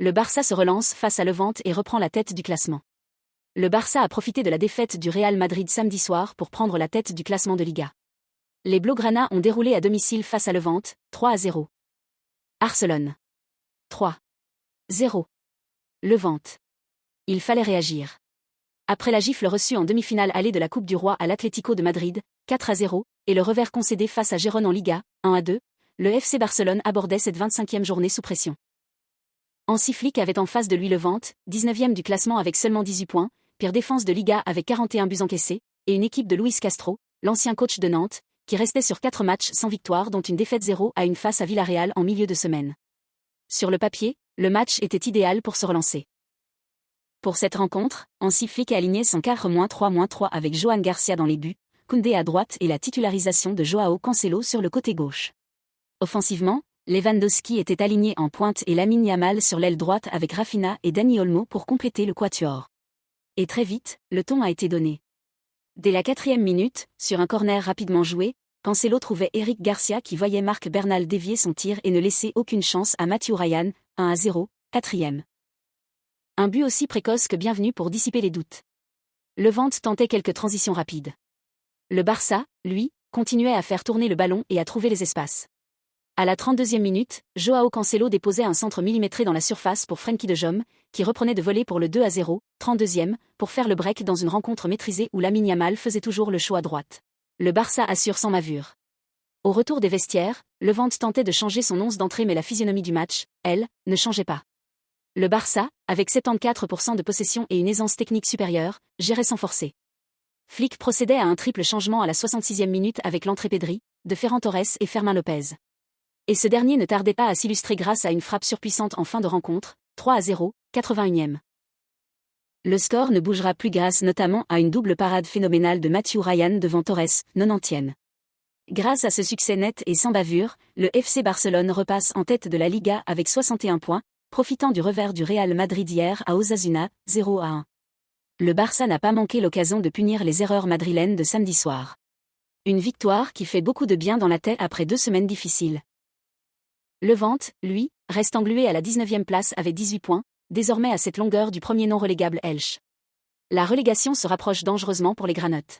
Le Barça se relance face à Levante et reprend la tête du classement. Le Barça a profité de la défaite du Real Madrid samedi soir pour prendre la tête du classement de Liga. Les Blaugrana ont déroulé à domicile face à Levante, 3-0. Barcelone. 3-0. Levante. Il fallait réagir. Après la gifle reçue en demi-finale allée de la Coupe du Roi à l'Atlético de Madrid, 4-0, et le revers concédé face à Gérone en Liga, 1-2, le FC Barcelone abordait cette 25e journée sous pression. Hansi Flick avait en face de lui Levante, 19e du classement avec seulement 18 points, pire défense de Liga avec 41 buts encaissés, et une équipe de Luis Castro, l'ancien coach de Nantes, qui restait sur 4 matchs sans victoire dont une défaite 0-1 face à Villarreal en milieu de semaine. Sur le papier, le match était idéal pour se relancer. Pour cette rencontre, Hansi Flick a aligné son 4-3-3 avec Johan Garcia dans les buts, Koundé à droite et la titularisation de Joao Cancelo sur le côté gauche. Offensivement, Lewandowski était aligné en pointe et Lamine Yamal sur l'aile droite avec Rafinha et Dani Olmo pour compléter le quatuor. Et très vite, le ton a été donné. Dès la 4e minute, sur un corner rapidement joué, Cancelo trouvait Eric Garcia qui voyait Marc Bernal dévier son tir et ne laissait aucune chance à Mathieu Ryan, 1-0, 4e. Un but aussi précoce que bienvenu pour dissiper les doutes. Levante tentait quelques transitions rapides. Le Barça, lui, continuait à faire tourner le ballon et à trouver les espaces. À la 32e minute, Joao Cancelo déposait un centre millimétré dans la surface pour Frenkie de Jong, qui reprenait de voler pour le 2-0, 32e, pour faire le break dans une rencontre maîtrisée où Lamine Yamal faisait toujours le show à droite. Le Barça assure sans bavure. Au retour des vestiaires, Levante tentait de changer son 11 d'entrée mais la physionomie du match, elle, ne changeait pas. Le Barça, avec 74% de possession et une aisance technique supérieure, gérait sans forcer. Flick procédait à un triple changement à la 66e minute avec l'entrée Pedri, de Ferran Torres et Fermin Lopez. Et ce dernier ne tardait pas à s'illustrer grâce à une frappe surpuissante en fin de rencontre, 3-0, 81e. Le score ne bougera plus grâce notamment à une double parade phénoménale de Mathieu Ryan devant Torres, 90e. Grâce à ce succès net et sans bavure, le FC Barcelone repasse en tête de la Liga avec 61 points, profitant du revers du Real Madrid hier à Osasuna, 0-1. Le Barça n'a pas manqué l'occasion de punir les erreurs madrilènes de samedi soir. Une victoire qui fait beaucoup de bien dans la tête après 2 semaines difficiles. Levante, lui, reste englué à la 19e place avec 18 points, désormais à cette longueur du premier non relégable Elche. La relégation se rapproche dangereusement pour les Granotes.